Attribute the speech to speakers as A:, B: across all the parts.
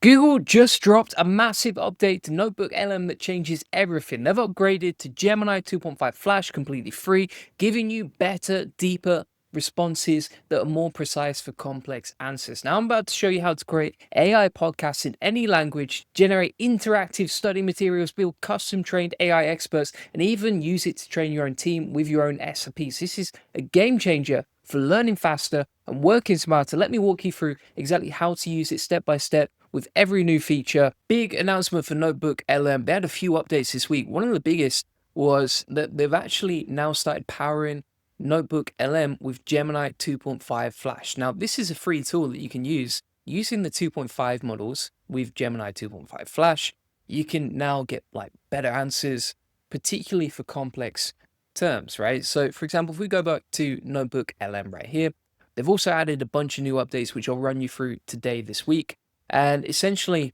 A: Google just dropped a massive update to NotebookLM that changes everything. They've upgraded to Gemini 2.5 Flash completely free, giving you better, deeper responses that are more precise for complex answers. Now, I'm about to show you how to create AI podcasts in any language, generate interactive study materials, build custom trained AI experts, and even use it to train your own team with your own SOPs. This is a game changer for learning faster and working smarter. Let me walk you through exactly how to use it step by step with every new feature. Big announcement for NotebookLM. They had a few updates this week. One of the biggest was that they've actually now started powering NotebookLM with Gemini 2.5 Flash. Now, this is a free tool that you can use using the 2.5 models with Gemini 2.5 Flash. You can now get like better answers, particularly for complex terms, right? So for example, if we go back to NotebookLM right here, they've also added a bunch of new updates, which I'll run you through today, this week. And essentially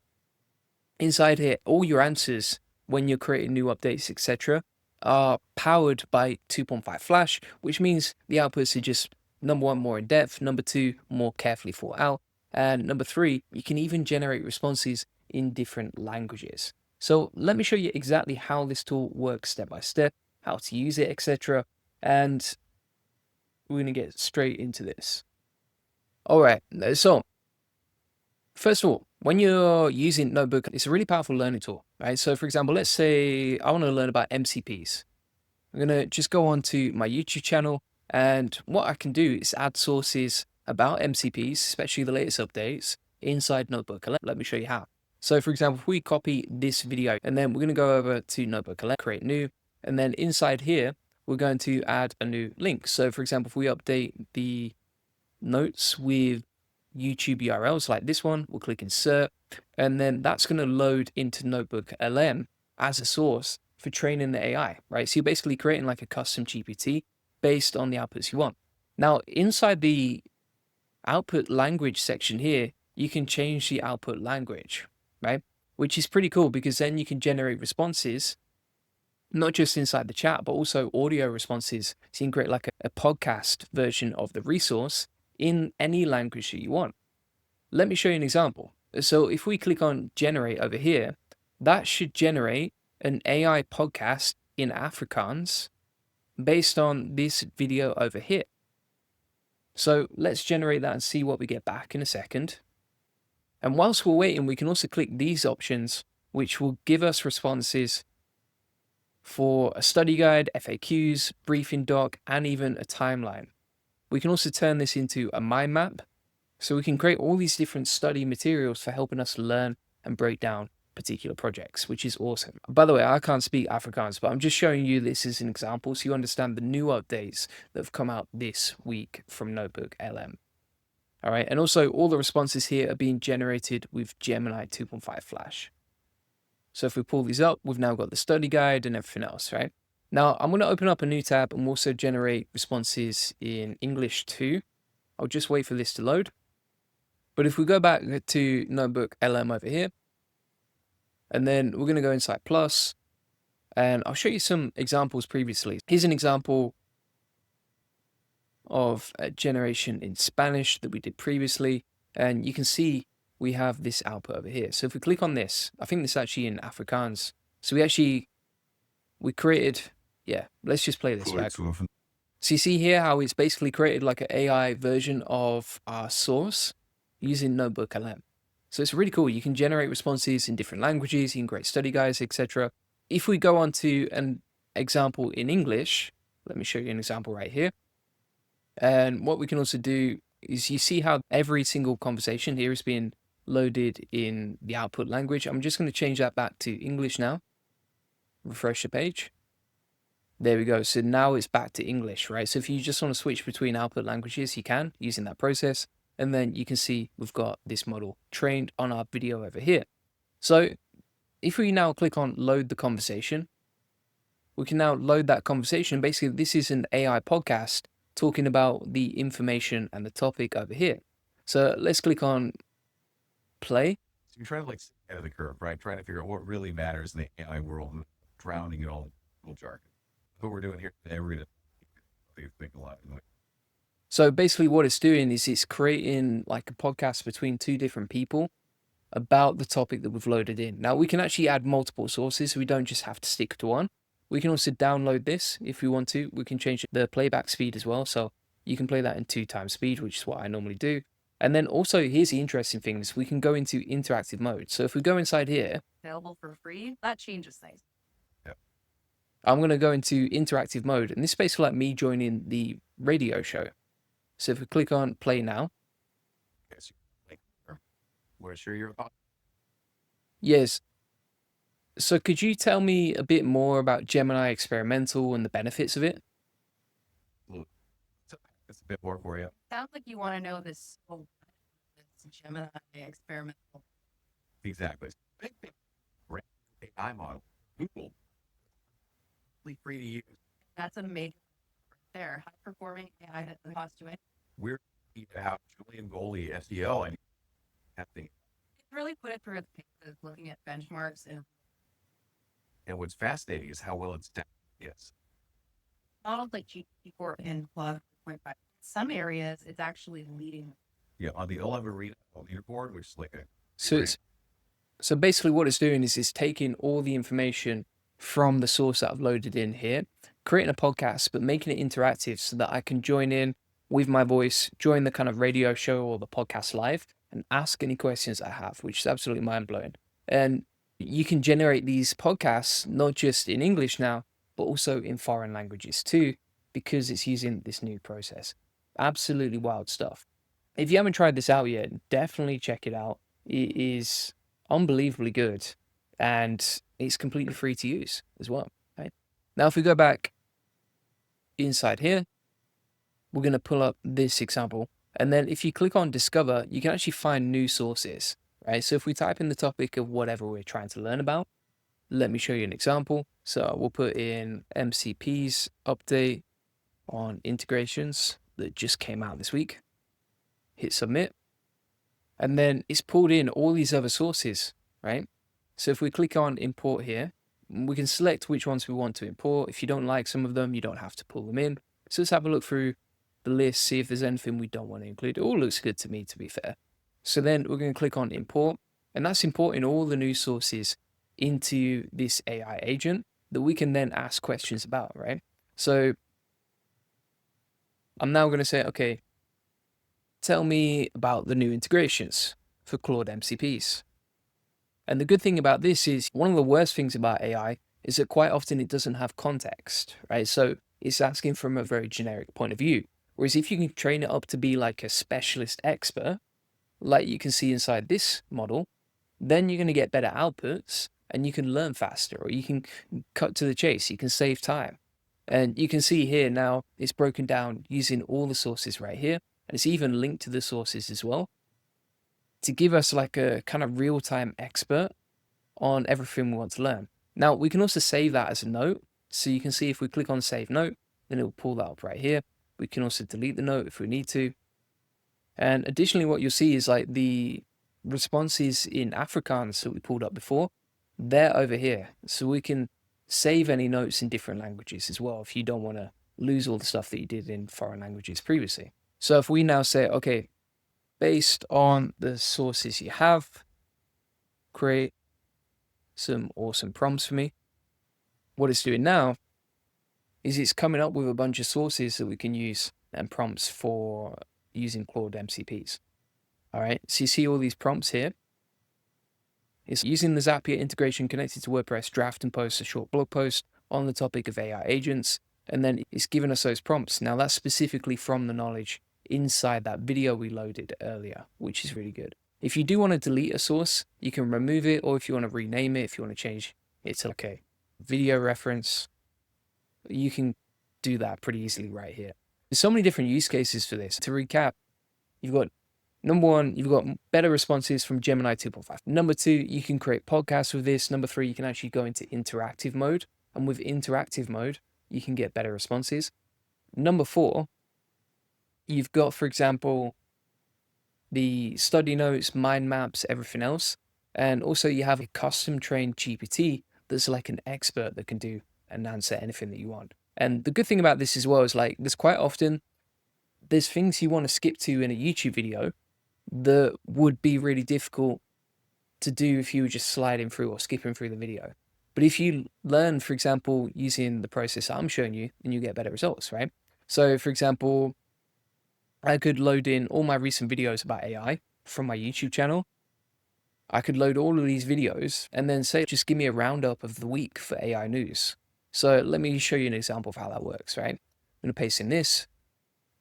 A: inside here, all your answers when you're creating new updates, etc., are powered by 2.5 Flash, which means the outputs are just number one, more in depth, number two, more carefully thought out, and number three, you can even generate responses in different languages. So let me show you exactly how this tool works step by step, how to use it, etc. And we're going to get straight into this. All right, so first of all, when you're using Notebook, it's a really powerful learning tool, right? So for example, let's say I want to learn about MCPs. I'm going to just go on to my YouTube channel, and what I can do is add sources about MCPs, especially the latest updates, inside Notebook. Let me show you how. So for example, if we copy this video, and then we're going to go over to NotebookLM, create new, and then inside here, we're going to add a new link. So for example, if we update the notes with YouTube URLs like this one, we'll click insert, and then that's going to load into NotebookLM as a source for training the AI, right? So you're basically creating like a custom GPT based on the outputs you want. Now, inside the output language section here, you can change the output language, right? Which is pretty cool because then you can generate responses, not just inside the chat, but also audio responses. So you can create like a podcast version of the resource in any language that you want. Let me show you an example. So if we click on generate over here, that should generate an AI podcast in Afrikaans based on this video over here. So let's generate that and see what we get back in a second. And whilst we're waiting, we can also click these options, which will give us responses for a study guide, FAQs, briefing doc, and even a timeline. We can also turn this into a mind map, so we can create all these different study materials for helping us learn and break down particular projects, which is awesome. By the way, I can't speak Afrikaans, but I'm just showing you this as an example so you understand the new updates that have come out this week from NotebookLM. All right, and also all the responses here are being generated with Gemini 2.5 Flash. So if we pull these up, we've now got the study guide and everything else, right? Now I'm going to open up a new tab and also generate responses in English too. I'll just wait for this to load. But if we go back to NotebookLM over here, and then we're going to go inside Plus, and I'll show you some examples previously. Here's an example of a generation in Spanish that we did previously, and you can see we have this output over here. So if we click on this, I think this is actually in Afrikaans. So we created, yeah, let's just play this back. So you see here how it's basically created like an AI version of our source using NotebookLM. So it's really cool. You can generate responses in different languages, you can create study guides, etc. If we go on to an example in English, let me show you an example right here. And what we can also do is you see how every single conversation here is being loaded in the output language. I'm just going to change that back to English now. Refresh the page. There we go. So now it's back to English, right? So if you just want to switch between output languages, you can using that process. And then you can see we've got this model trained on our video over here. So if we now click on load the conversation, we can now load that conversation. Basically, this is an AI podcast talking about the information and the topic over here. So let's click on play.
B: So you're trying to like stay ahead of the curve, right? Trying to figure out what really matters in the AI world, drowning it all in jargon. What we're doing here today, we're going to think a lot.
A: So basically what it's doing is it's creating like a podcast between two different people about the topic that we've loaded in. Now we can actually add multiple sources, so we don't just have to stick to one. We can also download this if we want to. We can change the playback speed as well, so you can play that in 2x speed, which is what I normally do. And then also, here's the interesting thing, is we can go into interactive mode. So if we go inside here,
C: available for free, that changes things.
A: I'm going to go into interactive mode, and this is basically like me joining the radio show. So if we click on play now,
B: Yes, we're sure you're about.
A: yes. So could you tell me a bit more about Gemini Experimental and the benefits of it?
B: It's a bit more for you.
C: Sounds like you want to know this whole Gemini experimental.
B: Exactly. Big brand AI model. Google. Free to use.
C: That's a major there. High performing AI that doesn't cost you anything.
B: We're going to have Julian Goldie, SEO, and that thing.
C: It really put it through the paces, looking at benchmarks
B: And what's fascinating is how well it's done. Yes.
C: models like GPT-4 and Claude 4.5. Some areas, it's actually leading.
B: Yeah, on the LM Arena leaderboard, which is like a.
A: So basically what it's doing is it's taking all the information from the source that I've loaded in here, creating a podcast, but making it interactive so that I can join in with my voice, join the kind of radio show or the podcast live, and ask any questions I have, which is absolutely mind-blowing. And you can generate these podcasts not just in English now, but also in foreign languages too, because it's using this new process. Absolutely wild stuff. If you haven't tried this out yet, definitely check it out. It is unbelievably good, and it's completely free to use as well. Right? Now, if we go back inside here, we're going to pull up this example. And then if you click on discover, you can actually find new sources, right? So if we type in the topic of whatever we're trying to learn about, let me show you an example. So we'll put in MCP's update on integrations that just came out this week. Hit submit. And then it's pulled in all these other sources, right? So if we click on import here, we can select which ones we want to import. If you don't like some of them, you don't have to pull them in. So let's have a look through the list, see if there's anything we don't want to include. It all looks good to me, to be fair. So then we're going to click on import, and that's importing all the news sources into this AI agent that we can then ask questions about, right? So I'm now going to say, okay, tell me about the new integrations for Claude MCPs. And the good thing about this is, one of the worst things about AI is that quite often it doesn't have context, right? So it's asking from a very generic point of view. Whereas if you can train it up to be like a specialist expert, like you can see inside this model, then you're going to get better outputs and you can learn faster, or you can cut to the chase, you can save time. And you can see here now it's broken down using all the sources right here, and it's even linked to the sources as well, to give us like a kind of real-time expert on everything we want to learn. Now, we can also save that as a note. So you can see if we click on save note, then it will pull that up right here. We can also delete the note if we need to. And additionally, what you'll see is like the responses in Afrikaans that we pulled up before, they're over here. So we can save any notes in different languages as well if you don't want to lose all the stuff that you did in foreign languages previously. So if we now say, okay, based on the sources you have, create some awesome prompts for me. What it's doing now is it's coming up with a bunch of sources that we can use and prompts for using Claude MCPs. All right, so you see all these prompts here. It's using the Zapier integration connected to WordPress, draft and post a short blog post on the topic of AI agents. And then it's giving us those prompts. Now that's specifically from the knowledge inside that video we loaded earlier, which is really good. If you do want to delete a source, you can remove it, or if you want to rename it, if you want to change it to like a video reference, you can do that pretty easily right here. There's so many different use cases for this. To recap, you've got number one, you've got better responses from Gemini 2.5. Number two, you can create podcasts with this. Number three, you can actually go into interactive mode. And with interactive mode, you can get better responses. Number four, you've got, for example, the study notes, mind maps, everything else. And also you have a custom trained GPT that's like an expert that can do and answer anything that you want. And the good thing about this as well is like, there's quite often, there's things you want to skip to in a YouTube video that would be really difficult to do if you were just sliding through or skipping through the video. But if you learn, for example, using the process I'm showing you, then you get better results, right? So for example, I could load in all my recent videos about AI from my YouTube channel. I could load all of these videos and then say, just give me a roundup of the week for AI news. So let me show you an example of how that works, right? I'm going to paste in this,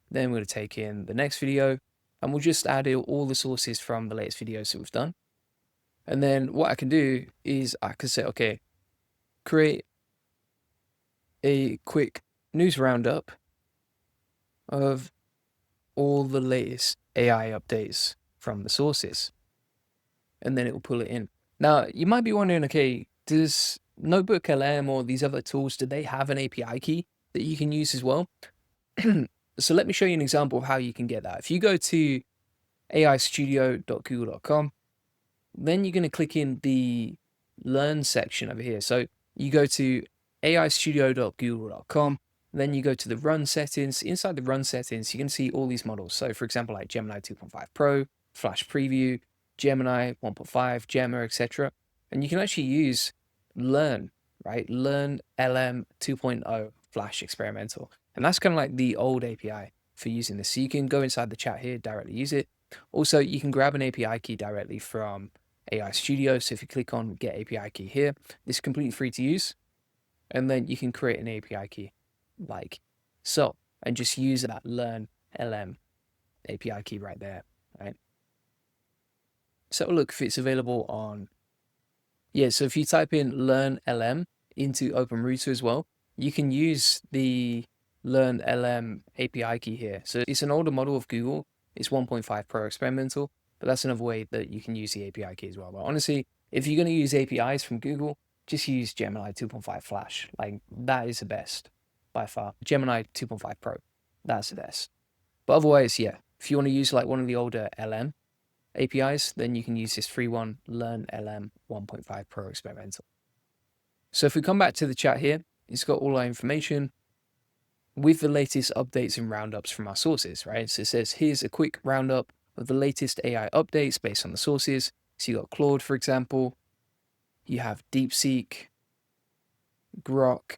A: then we're going to take in the next video, and we'll just add in all the sources from the latest videos that we've done. And then what I can do is I can say, okay, create a quick news roundup of all the latest AI updates from the sources. And then it will pull it in. Now, you might be wondering, okay, does NotebookLM or these other tools, do they have an API key that you can use as well? So let me show you an example of how you can get that. If you go to aistudio.google.com, then you're going to click in the Learn section over here. So you go to aistudio.google.com, then you go to the Run settings. Inside the Run settings, you can see all these models. So for example, like Gemini 2.5 Pro, Flash Preview, Gemini 1.5, Gemma, etc. And you can actually use Learn, right? Learn LM 2.0 Flash Experimental. And that's kind of like the old API for using this. So you can go inside the chat here, directly use it. Also, you can grab an API key directly from AI Studio. So if you click on Get API Key here, it's completely free to use. And then you can create an API key like so, and just use that Learn LM API key right there, right? So look if it's available on, so if you type in Learn LM into OpenRouter as well, you can use the Learn LM API key here. So it's an older model of Google. It's 1.5 Pro Experimental, but that's another way that you can use the API key as well. But honestly, if you're going to use APIs from Google, just use Gemini 2.5 Flash. Like, that is the best by far. Gemini 2.5 Pro, that's the best. But otherwise, yeah, if you want to use like one of the older LM APIs, then you can use this free one, Learn LM 1.5 Pro Experimental. So if we come back to the chat here, it's got all our information with the latest updates and roundups from our sources, right? So it says, here's a quick roundup of the latest AI updates based on the sources. So you got Claude, for example, you have DeepSeek, Grok,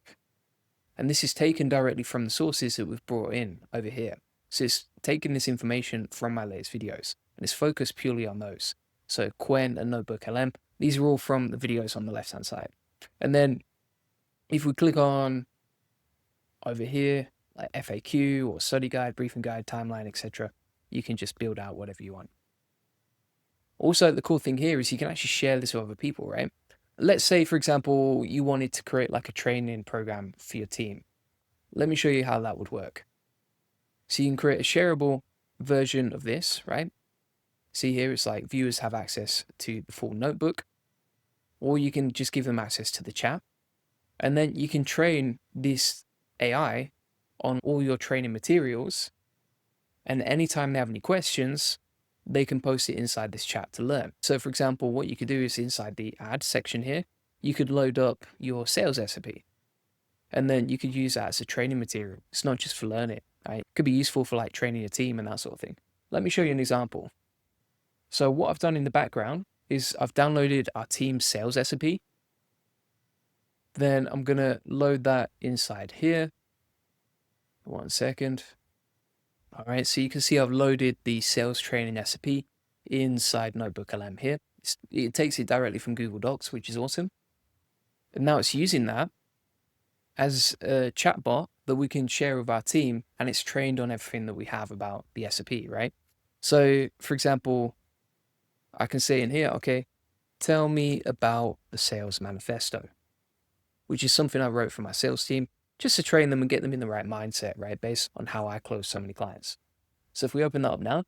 A: and this is taken directly from the sources that we've brought in over here. So it's taking this information from my latest videos, and it's focused purely on those. So Quen and NotebookLM, these are all from the videos on the left-hand side. And then if we click on over here, like FAQ or study guide, briefing guide, timeline, etc., you can just build out whatever you want. Also, the cool thing here is you can actually share this with other people, right? Let's say, for example, you wanted to create like a training program for your team. Let me show you how that would work. So you can create a shareable version of this, right? See here, it's like viewers have access to the full notebook, or you can just give them access to the chat. And then you can train this AI on all your training materials. And anytime they have any questions, they can post it inside this chat to learn. So for example, what you could do is inside the add section here, you could load up your sales recipe. And then you could use that as a training material. It's not just for learning, right? It could be useful for like training a team and that sort of thing. Let me show you an example. So what I've done in the background is I've downloaded our team sales recipe. Then I'm going to load that inside here. 1 second. All right, so you can see I've loaded the sales training recipe inside NotebookLM here. It takes it directly from Google Docs, which is awesome. And now it's using that as a chatbot that we can share with our team, and it's trained on everything that we have about the recipe, right? So, for example, I can say in here, okay, tell me about the sales manifesto, which is something I wrote for my sales team, just to train them and get them in the right mindset, right? Based on how I close so many clients. So if we open that up now,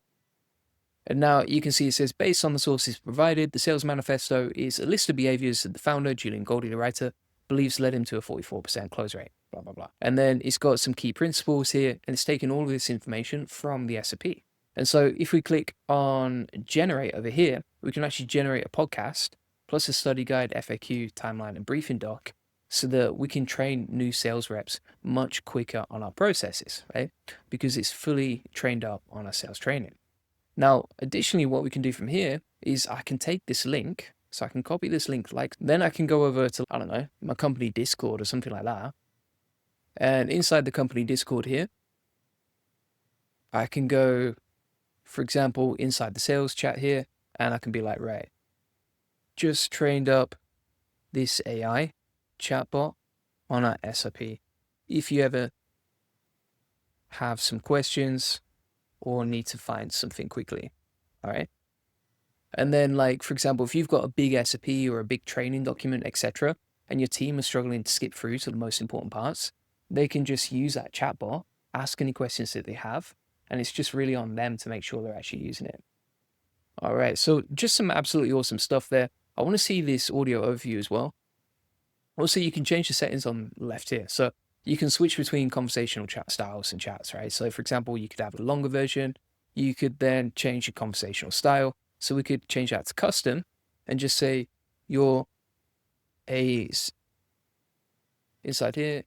A: and now you can see it says, based on the sources provided, the sales manifesto is a list of behaviors that the founder, Julian Goldie, the writer, believes led him to a 44% close rate, blah, blah, blah. And then it's got some key principles here, and it's taken all of this information from the SOP. And so if we click on generate over here, we can actually generate a podcast plus a study guide, FAQ, timeline, and briefing doc, so that we can train new sales reps much quicker on our processes, right? Because it's fully trained up on our sales training. Now, additionally, what we can do from here is I can take this link So I can copy this link, like, then I can go over to, I don't know, my company Discord or something like that. And inside the company Discord here, I can go, for example, inside the sales chat here, and I can be like, right, just trained up this AI chatbot on our SOP. If you ever have some questions or need to find something quickly, all right? And then, like, for example, if you've got a big SOP or a big training document, etc., and your team is struggling to skip through to the most important parts, they can just use that chatbot, ask any questions that they have, and it's just really on them to make sure they're actually using it. All right, so just some absolutely awesome stuff there. I want to see this audio overview as well. Also, you can change the settings on the left here. So you can switch between conversational chat styles and chats, right? So for example, you could have a longer version. You could then change your conversational style. So we could change that to custom and just say you're inside here,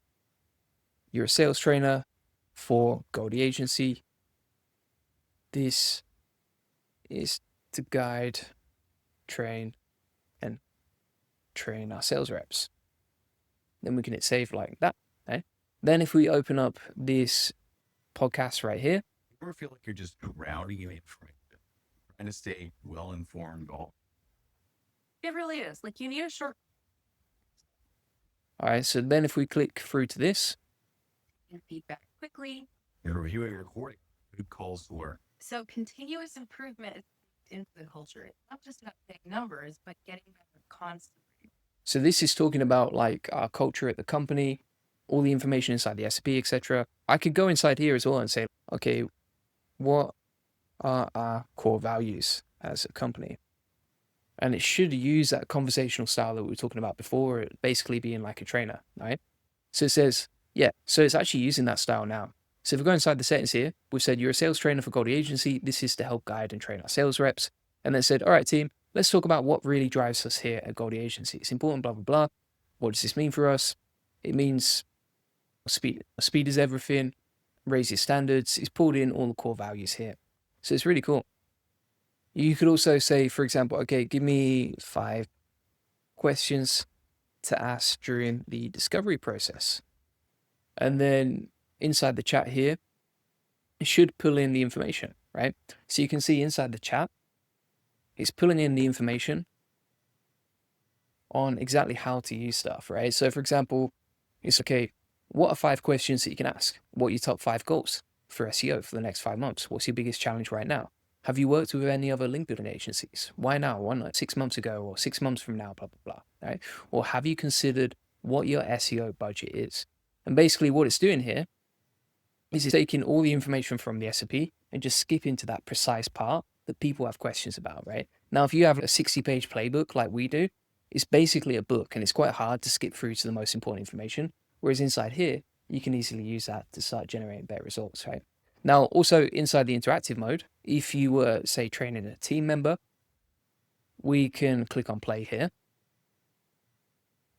A: you're a sales trainer for Goldie Agency. This is to guide, train, and train our sales reps. Then we can hit save like that. Okay? Then if we open up this podcast right here,
B: You ever feel like you're just drowning in information, trying to stay well informed?
C: It really is. Like you need a short
A: all right, so then if we click through to this,
C: feedback quickly.
B: You're reviewing a recording. Who calls for?
C: So continuous improvement is into the culture. It's not just about getting numbers, but getting better constantly.
A: so this is talking about like our culture at the company, all the information inside the SAP, etc. I could go inside here as well and say, okay, what are our core values as a company? And it should use that conversational style that we were talking about before, basically being like a trainer, right? So it says, yeah, so it's actually using that style now. So if we go inside the settings here, we've said you're a sales trainer for Goldie Agency. This is to help guide and train our sales reps. And then said, all right, team, let's talk about what really drives us here at Goldie Agency. It's important, blah, blah, blah. What does this mean for us? It means speed. Speed is everything. Raise your standards. It's pulled in all the core values here. So it's really cool. You could also say, for example, okay, give me 5 questions to ask during the discovery process. And then inside the chat here, it should pull in the information, right? So you can see inside the chat, it's pulling in the information on exactly how to use stuff, right? So for example, it's okay, what are 5 questions that you can ask? What are your top 5 goals for SEO for the next 5 months? What's your biggest challenge right now? Have you worked with any other link building agencies? Why now? Why not 6 months ago or 6 months from now, blah, blah, blah, right? Or have you considered what your SEO budget is? And basically what it's doing here is it's taking all the information from the SOP and just skipping to that precise part that people have questions about, right? Now, if you have a 60-page playbook like we do, it's basically a book and it's quite hard to skip through to the most important information. Whereas inside here, you can easily use that to start generating better results, right? Now, also inside the interactive mode, if you were, say, training a team member, we can click on play here.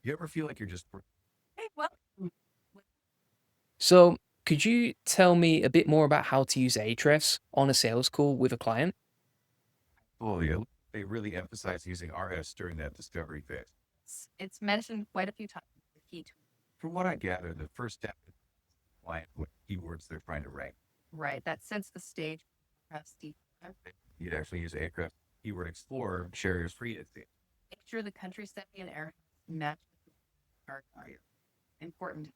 B: You ever feel like you're just
C: Hey, well,
A: So could you tell me a bit more about how to use Ahrefs on a sales call with a client?
B: oh yeah, they really emphasize using RS during that discovery phase.
C: it's mentioned quite a few times. The key to
B: From what I gather, the first step is client what keywords they're trying to rank.
C: right. That sets the stage. Press deep.
B: You'd actually use Ahrefs Keyword Explorer, share your free.
C: Make sure the country setting and error match are important.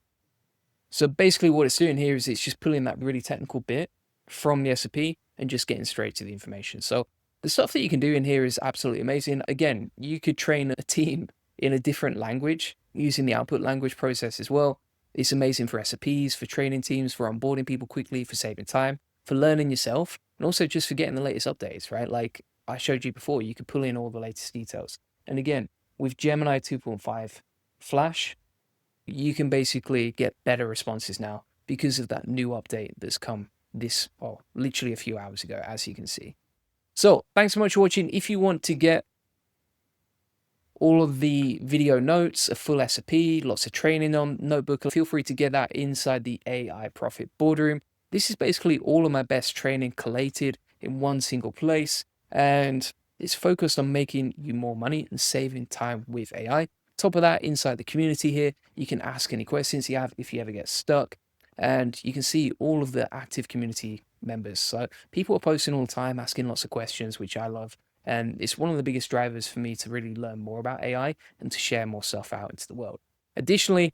A: So basically what it's doing here is it's just pulling that really technical bit from the SOP and just getting straight to the information. So the stuff that you can do in here is absolutely amazing. Again, you could train a team in a different language using the output language process as well. It's amazing for SOPs, for training teams, for onboarding people quickly, for saving time, for learning yourself, and also just for getting the latest updates, right? Like I showed you before, you could pull in all the latest details. And again, with Gemini 2.5 Flash, you can basically get better responses now because of that new update that's come literally a few hours ago, as you can see. So thanks so much for watching. If you want to get all of the video notes, a full SOP, lots of training on Notebook, feel free to get that inside the AI Profit Boardroom. This is basically all of my best training collated in one single place. And It's focused on making you more money and saving time with AI. Top of that, inside the community here, you can ask any questions you have if you ever get stuck. And you can see all of the active community members. So people are posting all the time, asking lots of questions, which I love. And it's one of the biggest drivers for me to really learn more about AI and to share more stuff out into the world. Additionally,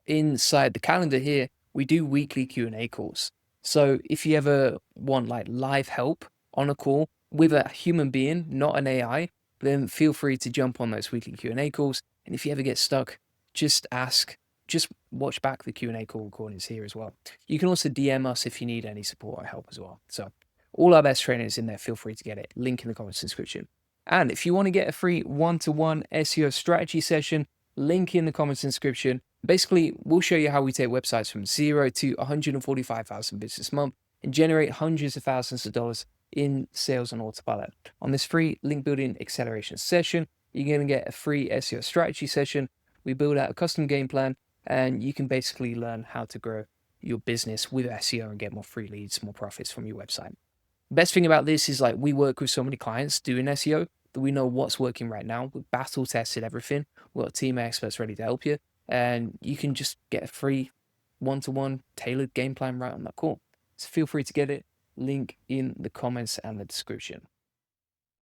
A: inside the calendar here, we do weekly Q&A calls. So if you ever want like live help on a call with a human being, not an AI, then feel free to jump on those weekly Q&A calls. And if you ever get stuck, just ask, just watch back the Q&A call recordings here as well. You can also DM us if you need any support or help as well. So all our best training is in there. Feel free to get it. Link in the comments description. And if you want to get a free one-to-one SEO strategy session, link in the comments description. Basically, we'll show you how we take websites from 0 to 145,000 business a month and generate hundreds of thousands of dollars in sales on autopilot. On this free link building acceleration session, you're going to get a free SEO strategy session. We build out a custom game plan, and you can basically learn how to grow your business with SEO and get more free leads, more profits from your website. Best thing about this is like we work with so many clients doing SEO that we know what's working right now. We've battle tested everything. We've got a team of experts ready to help you, and you can just get a free one-to-one tailored game plan right on that call. So feel free to get it. Link in the comments and the description.